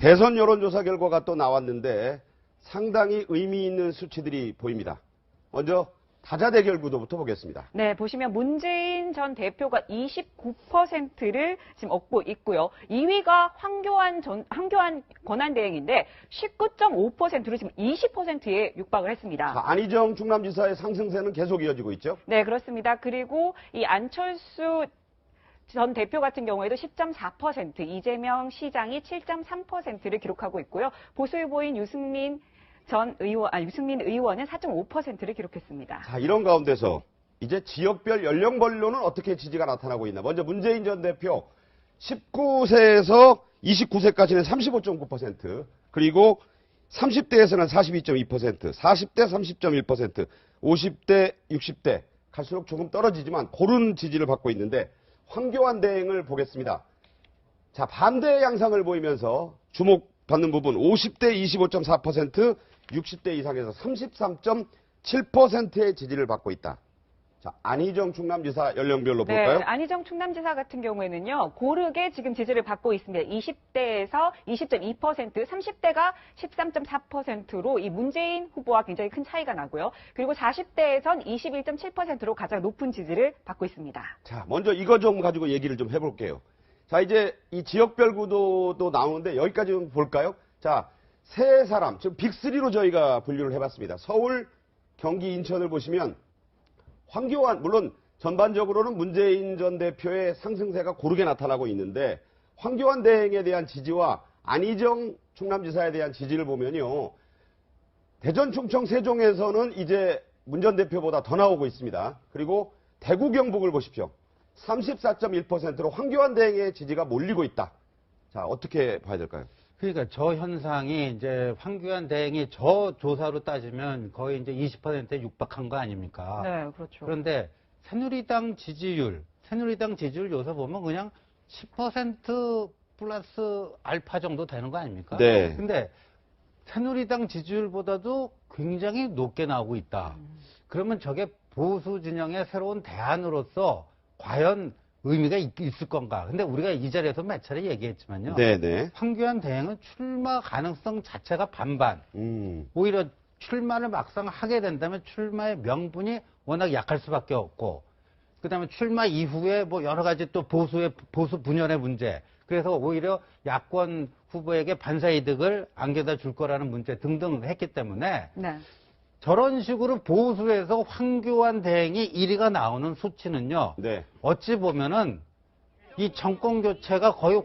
대선 여론조사 결과가 또 나왔는데 상당히 의미 있는 수치들이 보입니다. 먼저 다자 대결 구도부터 보겠습니다. 네, 보시면 문재인 전 대표가 29%를 지금 얻고 있고요. 2위가 황교안 권한대행인데 19.5%로 지금 20%에 육박을 했습니다. 자, 안희정 충남지사의 상승세는 계속 이어지고 있죠? 네, 그렇습니다. 그리고 이 안철수 전 대표 같은 경우에도 10.4%, 이재명 시장이 7.3%를 기록하고 있고요. 보수 후보인 유승민 의원은 4.5%를 기록했습니다. 자, 이런 가운데서 이제 지역별 연령별로는 어떻게 지지가 나타나고 있나. 먼저 문재인 전 대표 19세에서 29세까지는 35.9%, 그리고 30대에서는 42.2%, 40대 30.1%, 50대 60대 갈수록 조금 떨어지지만 고른 지지를 받고 있는데 황교안 대행을 보겠습니다. 자, 반대 양상을 보이면서 주목받는 부분 50대 25.4%, 60대 이상에서 33.7%의 지지를 받고 있다. 자, 안희정 충남지사 연령별로 볼까요? 네, 안희정 충남지사 같은 경우에는요, 고르게 지금 지지를 받고 있습니다. 20대에서 20.2%, 30대가 13.4%로 이 문재인 후보와 굉장히 큰 차이가 나고요. 그리고 40대에선 21.7%로 가장 높은 지지를 받고 있습니다. 자, 먼저 이거 좀 가지고 얘기를 좀 해볼게요. 자, 이제 이 지역별 구도도 나오는데 여기까지 좀 볼까요? 자, 세 사람, 지금 빅3로 저희가 분류를 해봤습니다. 서울, 경기, 인천을 보시면 황교안, 물론 전반적으로는 문재인 전 대표의 상승세가 고르게 나타나고 있는데 황교안 대행에 대한 지지와 안희정 충남지사에 대한 지지를 보면요. 대전, 충청, 세종에서는 이제 문 전 대표보다 더 나오고 있습니다. 그리고 대구, 경북을 보십시오. 34.1%로 황교안 대행의 지지가 몰리고 있다. 자, 어떻게 봐야 될까요? 그러니까 저 현상이 이제 황교안 대행이 저 조사로 따지면 거의 이제 20%에 육박한 거 아닙니까? 네, 그렇죠. 그런데 새누리당 지지율 요새 보면 그냥 10% 플러스 알파 정도 되는 거 아닙니까? 네. 근데 새누리당 지지율보다도 굉장히 높게 나오고 있다. 그러면 저게 보수 진영의 새로운 대안으로서 과연 의미가 있을 건가? 근데 우리가 이 자리에서 몇 차례 얘기했지만요. 네네. 황교안 대행은 출마 가능성 자체가 반반. 오히려 출마를 막상 하게 된다면 출마의 명분이 워낙 약할 수밖에 없고, 그 다음에 출마 이후에 뭐 여러 가지 또 보수 분열의 문제. 그래서 오히려 야권 후보에게 반사이득을 안겨다 줄 거라는 문제 등등 했기 때문에. 네. 저런 식으로 보수에서 황교안 대행이 1위가 나오는 수치는요. 네. 어찌 보면은 이 정권 교체가 거의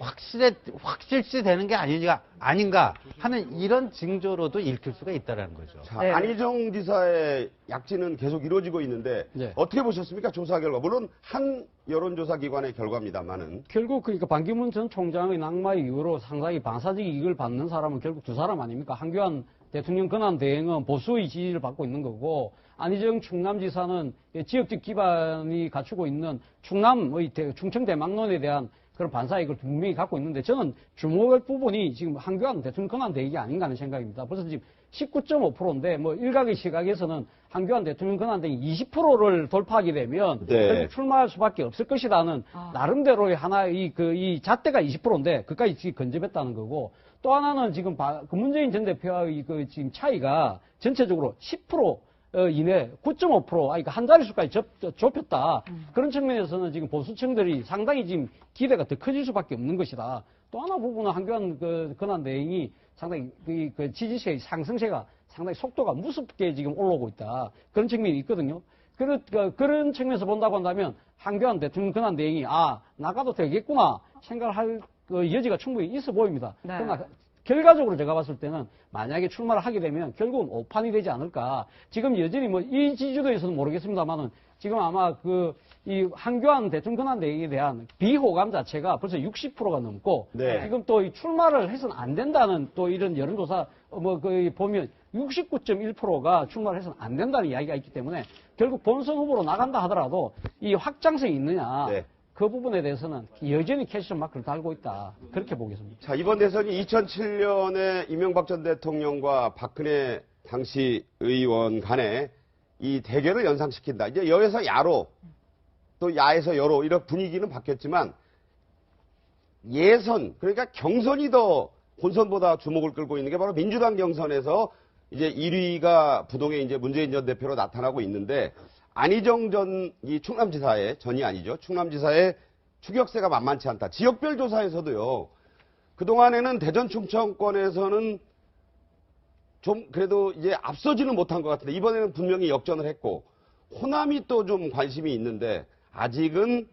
확실시 되는 게 아닌가 하는 이런 징조로도 읽힐 수가 있다는 거죠. 자, 네. 안희정 지사의 약진은 계속 이루어지고 있는데 네. 어떻게 보셨습니까? 조사 결과. 물론 한 여론조사 기관의 결과입니다만은. 결국 그러니까 반기문 전 총장의 낙마 이후로 상당히 반사적 이익을 받는 사람은 결국 두 사람 아닙니까? 황교안 대통령 권한 대행은 보수의 지지를 받고 있는 거고, 안희정 충남지사는 지역적 기반이 갖추고 있는 충남의 충청 대망론에 대한 그런 반사이익을 분명히 갖고 있는데, 저는 주목할 부분이 지금 황교안 대통령 권한 대행이 아닌가 하는 생각입니다. 벌써 지금 19.5%인데 뭐 일각의 시각에서는 황교안 대통령 권한 대행이 20%를 돌파하게 되면 네. 출마할 수밖에 없을 것이라는 나름대로의 하나의 이 잣대가 20%인데 그까지 건접했다는 거고, 또 하나는 지금 문재인 전 대표의 지금 차이가 전체적으로 10% 이내 9.5%, 그러니까 한 자릿수까지 좁혔다. 그런 측면에서는 지금 보수층들이 상당히 지금 기대가 더 커질 수밖에 없는 것이다. 또 하나 부분은 황교안 권한 대행이 상당히 그 지지세의 상승세가 상당히 속도가 무섭게 지금 올라오고 있다. 그런 측면이 있거든요. 그런 측면에서 본다고 한다면 황교안 대통령 권한 대행이 나가도 되겠구나 생각을 할 여지가 충분히 있어 보입니다. 네. 그러나 결과적으로 제가 봤을 때는 만약에 출마를 하게 되면 결국은 오판이 되지 않을까. 지금 여전히 뭐 이 지지도에서는 모르겠습니다만은 지금 아마 이 황교안 대통령 권한 대행에 대한 비호감 자체가 벌써 60%가 넘고, 네. 지금 또 이 출마를 해서는 안 된다는 또 이런 여론조사 보면 69.1%가 출마를 해서는 안 된다는 이야기가 있기 때문에 결국 본선 후보로 나간다 하더라도 이 확장성이 있느냐. 네. 그 부분에 대해서는 여전히 캐시션 마크를 달고 있다. 그렇게 보겠습니다. 자, 이번 대선이 2007년에 이명박 전 대통령과 박근혜 당시 의원 간에 이 대결을 연상시킨다. 이제 여에서 야로, 또 야에서 여로 이런 분위기는 바뀌었지만 예선, 그러니까 경선이 더 본선보다 주목을 끌고 있는 게 바로 민주당 경선에서 이제 1위가 부동의 이제 문재인 전 대표로 나타나고 있는데 안희정 전 이 충남지사의 전이 아니죠. 충남지사의 추격세가 만만치 않다. 지역별 조사에서도요. 그동안에는 대전 충청권에서는 좀 그래도 이제 앞서지는 못한 것 같은데 이번에는 분명히 역전을 했고 호남이 또 좀 관심이 있는데 아직은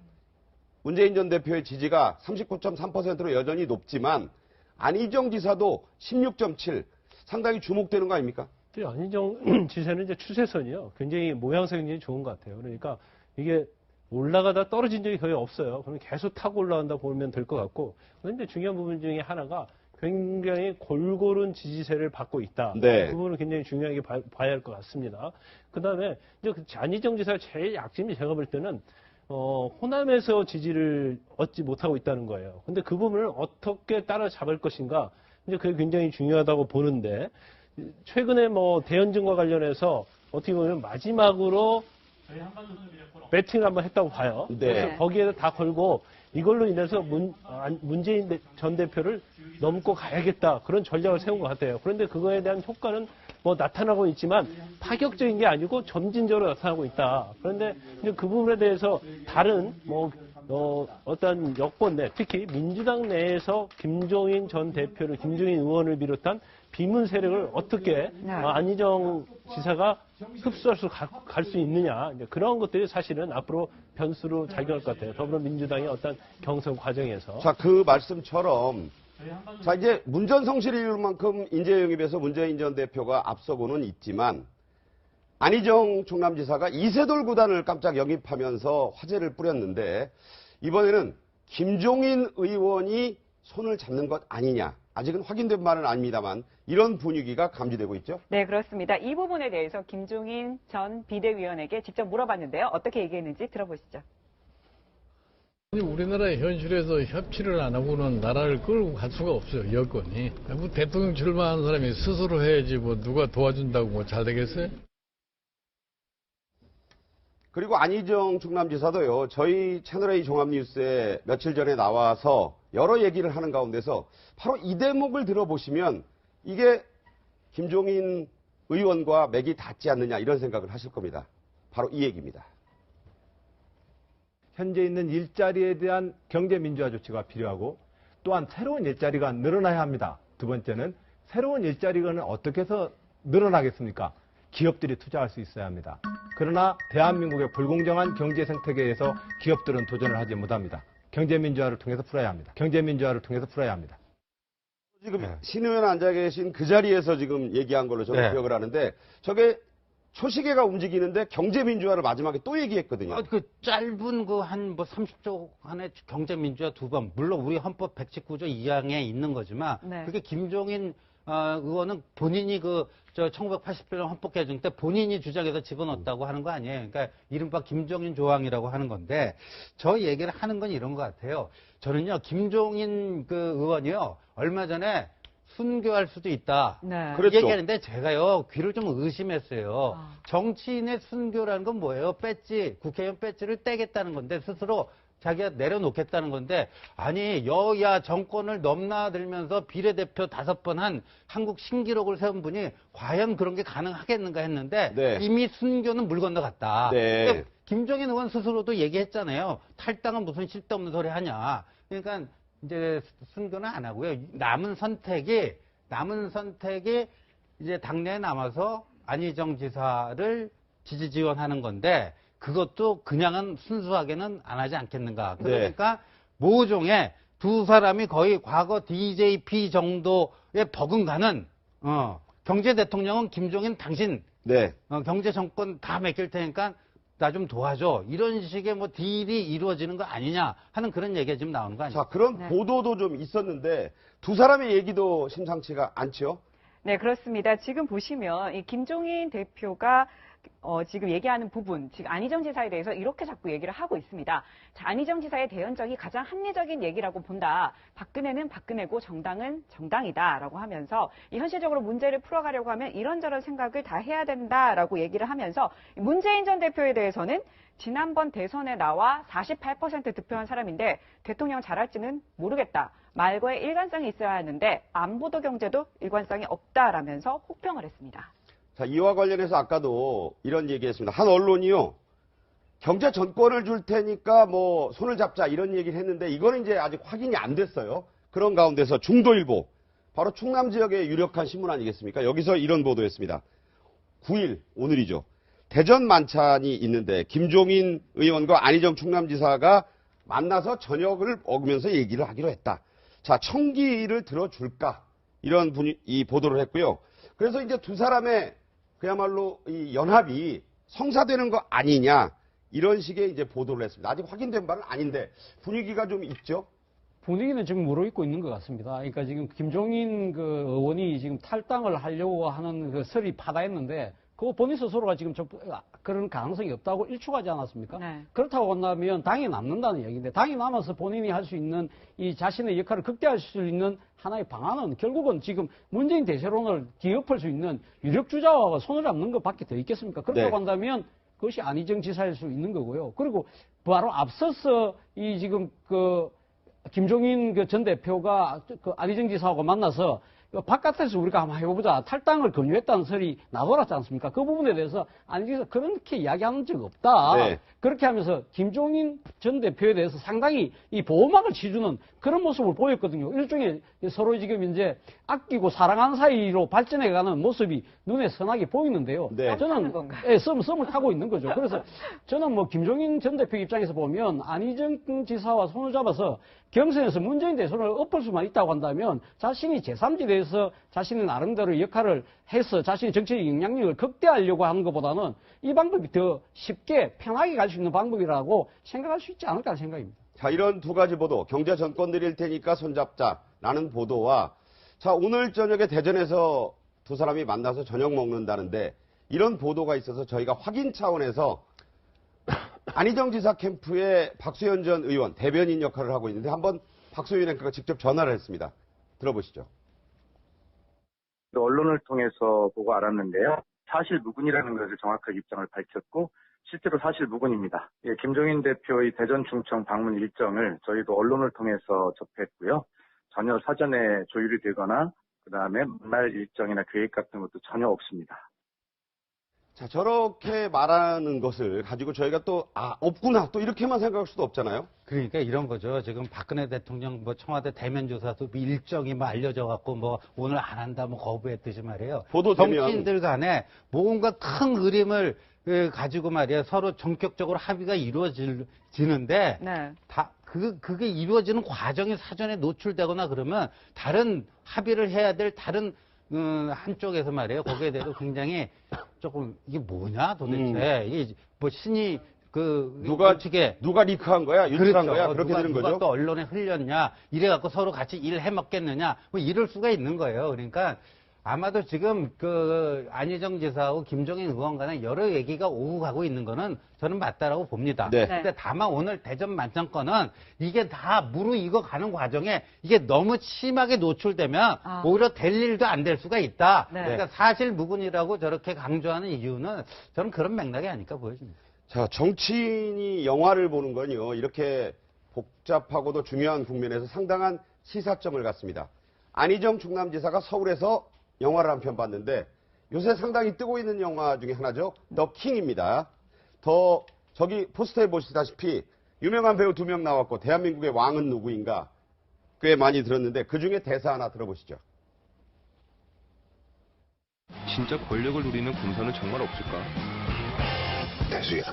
문재인 전 대표의 지지가 39.3%로 여전히 높지만 안희정 지사도 16.7 상당히 주목되는 거 아닙니까? 안희정 지사는 이제 추세선이요. 굉장히 모양새가 굉장히 좋은 것 같아요. 그러니까 이게 올라가다 떨어진 적이 거의 없어요. 그럼 계속 타고 올라간다 보면 될 것 같고. 그런데 중요한 부분 중에 하나가 굉장히 골고른 지지세를 받고 있다. 네. 그 부분을 굉장히 중요하게 봐야 할 것 같습니다. 그 다음에 이제 안희정 지사의 제일 약점이 제가 볼 때는 호남에서 지지를 얻지 못하고 있다는 거예요. 근데 그 부분을 어떻게 따라잡을 것인가, 이제 그게 굉장히 중요하다고 보는데, 최근에 뭐 대연증과 관련해서 어떻게 보면 마지막으로 배팅을 한번 했다고 봐요. 네. 그래서 거기에다 다 걸고 이걸로 인해서 문재인 전 대표를 넘고 가야겠다, 그런 전략을 세운 것 같아요. 그런데 그거에 대한 효과는 뭐 나타나고 있지만 파격적인 게 아니고 점진적으로 나타나고 있다. 그런데 이제 그 부분에 대해서 다른 어떤 여권 내, 특히 민주당 내에서 김종인 전 대표를, 김종인 의원을 비롯한 비문 세력을 어떻게 안희정 지사가 흡수할 수 갈 수 있느냐, 이제 그런 것들이 사실은 앞으로 변수로 작용할 것 같아요. 더불어민주당의 어떤 경선 과정에서. 자, 그 말씀처럼 자, 이제 문전성실을 이룰 만큼 인재 영입에서 문재인 전 대표가 앞서고는 있지만 안희정 충남지사가 이세돌 구단을 깜짝 영입하면서 화제를 뿌렸는데 이번에는 김종인 의원이 손을 잡는 것 아니냐. 아직은 확인된 바는 아닙니다만 이런 분위기가 감지되고 있죠. 네, 그렇습니다. 이 부분에 대해서 김종인 전 비대위원에게 직접 물어봤는데요. 어떻게 얘기했는지 들어보시죠. 우리나라의 현실에서 협치를 안 하고는 나라를 끌고 갈 수가 없어요, 여건이. 뭐 대통령 출마하는 사람이 스스로 해야지 뭐 누가 도와준다고 뭐 잘 되겠어요? 그리고 안희정 충남지사도요. 저희 채널A 종합뉴스에 며칠 전에 나와서 여러 얘기를 하는 가운데서 바로 이 대목을 들어보시면 이게 김종인 의원과 맥이 닿지 않느냐 이런 생각을 하실 겁니다. 바로 이 얘기입니다. 현재 있는 일자리에 대한 경제민주화 조치가 필요하고 또한 새로운 일자리가 늘어나야 합니다. 두 번째는 새로운 일자리가 어떻게 해서 늘어나겠습니까? 기업들이 투자할 수 있어야 합니다. 그러나 대한민국의 불공정한 경제 생태계에서 기업들은 도전을 하지 못합니다. 경제민주화를 통해서 풀어야 합니다. 경제민주화를 통해서 풀어야 합니다. 지금 신 의원 앉아 계신 그 자리에서 지금 얘기한 걸로 저는 기억을 하는데 저게 초시계가 움직이는데 경제민주화를 마지막에 또 얘기했거든요. 그 짧은 그 한 뭐 30초 안에 경제민주화 두 번, 물론 우리 헌법 119조 2항에 있는 거지만 그게 김종인 의원은 본인이 1988년 헌법 개정 때 본인이 주장해서 집어넣었다고 하는 거 아니에요. 그러니까 이른바 김종인 조항이라고 하는 건데 저 얘기를 하는 건 이런 것 같아요. 저는요, 김종인 그 의원이요, 얼마 전에 순교할 수도 있다. 그랬죠. 얘기하는데 제가요, 귀를 좀 의심했어요. 정치인의 순교라는 건 뭐예요? 배지, 국회의원 배지를 떼겠다는 건데 스스로 자기가 내려놓겠다는 건데, 아니 여야 정권을 넘나들면서 비례대표 5번 한 한국 신기록을 세운 분이 과연 그런 게 가능하겠는가 했는데 이미 순교는 물 건너갔다. 그러니까 김종인 의원 스스로도 얘기했잖아요. 탈당은 무슨 쓸데없는 소리 하냐. 그러니까 이제 순교는 안 하고요. 남은 선택이 이제 당내에 남아서 안희정 지사를 지지 지원하는 건데, 그것도 그냥은 순수하게는 안 하지 않겠는가. 그러니까 모종의 두 사람이 거의 과거 DJP 정도의 버금가는 경제 대통령은 김종인 당신 경제 정권 다 맡길 테니까 나 좀 도와줘. 이런 식의 뭐 딜이 이루어지는 거 아니냐 하는 그런 얘기가 지금 나오는 거 아니에요? 자, 그런 보도도 좀 있었는데 두 사람의 얘기도 심상치가 않죠? 네, 그렇습니다. 지금 보시면 이 김종인 대표가 지금 얘기하는 부분, 지금 안희정 지사에 대해서 이렇게 자꾸 얘기를 하고 있습니다. 자, 안희정 지사의 대연정이 가장 합리적인 얘기라고 본다. 박근혜는 박근혜고 정당은 정당이다라고 하면서 이 현실적으로 문제를 풀어가려고 하면 이런저런 생각을 다 해야 된다라고 얘기를 하면서 문재인 전 대표에 대해서는 지난번 대선에 나와 48% 득표한 사람인데 대통령 잘할지는 모르겠다. 말과의 일관성이 있어야 하는데 안보도 경제도 일관성이 없다라면서 혹평을 했습니다. 자, 이와 관련해서 아까도 이런 얘기했습니다. 한 언론이요. 경제 전권을 줄 테니까 뭐 손을 잡자 이런 얘기를 했는데 이거는 이제 아직 확인이 안 됐어요. 그런 가운데서 중도일보, 바로 충남 지역의 유력한 신문 아니겠습니까? 여기서 이런 보도했습니다. 9일, 오늘이죠. 대전 만찬이 있는데 김종인 의원과 안희정 충남지사가 만나서 저녁을 먹으면서 얘기를 하기로 했다. 자, 청기를 들어줄까? 이런 이 보도를 했고요. 그래서 이제 두 사람의 그야말로 이 연합이 성사되는 거 아니냐. 이런 식의 이제 보도를 했습니다. 아직 확인된 바는 아닌데 분위기가 좀 있죠? 분위기는 지금 무르익고 있는 것 같습니다. 그러니까 지금 김종인 그 의원이 지금 탈당을 하려고 하는 그 설이 파다했는데 그거 본인 스스로가 지금 그런 가능성이 없다고 일축하지 않았습니까? 네. 그렇다고 한다면 당이 남는다는 얘기인데 당이 남아서 본인이 할 수 있는 이 자신의 역할을 극대화할 수 있는 하나의 방안은 결국은 지금 문재인 대세론을 뒤엎을 수 있는 유력 주자와 손을 잡는 것밖에 더 있겠습니까? 그렇다고 네. 한다면 그것이 안희정 지사일 수 있는 거고요. 그리고 바로 앞서서 이 지금 그 김종인 그 전 대표가 그 안희정 지사하고 만나서 바깥에서 우리가 한번 해보자. 탈당을 권유했다는 설이 나돌았지 않습니까? 그 부분에 대해서 안희정 지사 그렇게 이야기하는 적 없다. 네. 그렇게 하면서 김종인 전 대표에 대해서 상당히 이 보호막을 치주는 그런 모습을 보였거든요. 일종의 서로 지금 이제 아끼고 사랑하는 사이로 발전해가는 모습이 눈에 선하게 보이는데요. 네. 저는 썸을 타고 있는 거죠. 그래서 저는 뭐 김종인 전 대표 입장에서 보면 안희정 지사와 손을 잡아서 경선에서 문재인 대선을 엎을 수만 있다고 한다면 자신이 제3지대에서 자신의 나름대로 역할을 해서 자신의 정치적 영향력을 극대화하려고 하는 것보다는 이 방법이 더 쉽게 편하게 갈 수 있는 방법이라고 생각할 수 있지 않을까 하는 생각입니다. 자, 이런 두 가지 보도, 경제 전권 드릴 테니까 손잡자라는 보도와 자, 오늘 저녁에 대전에서 두 사람이 만나서 저녁 먹는다는데 이런 보도가 있어서 저희가 확인 차원에서 안희정 지사 캠프의 박수현 전 의원 대변인 역할을 하고 있는데 한번 박수현 앵커가 직접 전화를 했습니다. 들어보시죠. 언론을 통해서 보고 알았는데요. 사실 무근이라는 것을 정확하게 입장을 밝혔고 실제로 사실 무근입니다. 예, 김종인 대표의 대전 충청 방문 일정을 저희도 언론을 통해서 접했고요. 전혀 사전에 조율이 되거나 그다음에 만날 일정이나 계획 같은 것도 전혀 없습니다. 자, 저렇게 말하는 것을 가지고 저희가 또, 없구나. 또 이렇게만 생각할 수도 없잖아요. 그러니까 이런 거죠. 지금 박근혜 대통령 뭐 청와대 대면 조사도 일정이 뭐 알려져 갖고 뭐 오늘 안 한다 뭐 거부했듯이 말이에요. 보도되면 정치인들 간에 뭔가 큰 그림을 가지고 말이야 서로 전격적으로 합의가 이루어지는데 네. 그게 이루어지는 과정이 사전에 노출되거나 그러면 다른 합의를 해야 될 다른 한쪽에서 말이에요. 거기에 대해서 굉장히 조금 이게 뭐냐 도대체 이게 뭐 신이 누가 리크한 거야? 유출한 그렇죠. 거야? 그렇게 되는 누가 거죠. 또 언론에 흘렸냐? 이래갖고 서로 같이 일해 먹겠느냐? 뭐 이럴 수가 있는 거예요. 그러니까 아마도 지금 안희정 지사하고 김종인 의원 간에 여러 얘기가 오고 가고 있는 거는 저는 맞다라고 봅니다. 네. 근데 다만 오늘 대전 만찬권은 이게 다 무르익어 가는 과정에 이게 너무 심하게 노출되면 오히려 될 일도 안 될 수가 있다. 네. 그러니까 사실 무근이라고 저렇게 강조하는 이유는 저는 그런 맥락이 아닐까 보여집니다. 자, 정치인이 영화를 보는 건요, 이렇게 복잡하고도 중요한 국면에서 상당한 시사점을 갖습니다. 안희정 충남지사가 서울에서 영화를 한 편 봤는데 요새 상당히 뜨고 있는 영화 중에 하나죠. 더 킹입니다. 저기 포스터에 보시다시피 유명한 배우 2명 나왔고 대한민국의 왕은 누구인가 꽤 많이 들었는데 그중에 대사 하나 들어보시죠. 진짜 권력을 누리는 군사는 정말 없을까? 대수야,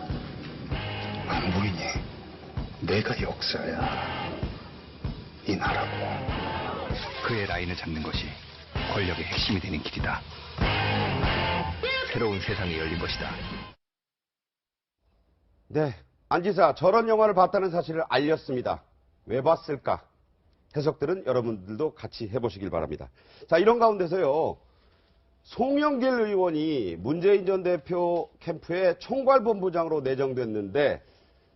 안 보이니? 내가 역사야. 이 나라고. 그의 라인을 잡는 것이 권력의 핵심이 되는 길이다. 새로운 세상이 열린 것이다. 네, 안 지사 저런 영화를 봤다는 사실을 알렸습니다. 왜 봤을까? 해석들은 여러분들도 같이 해보시길 바랍니다. 자, 이런 가운데서요. 송영길 의원이 문재인 전 대표 캠프의 총괄본부장으로 내정됐는데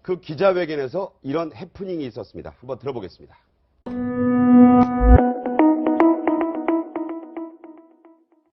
그 기자회견에서 이런 해프닝이 있었습니다. 한번 들어보겠습니다.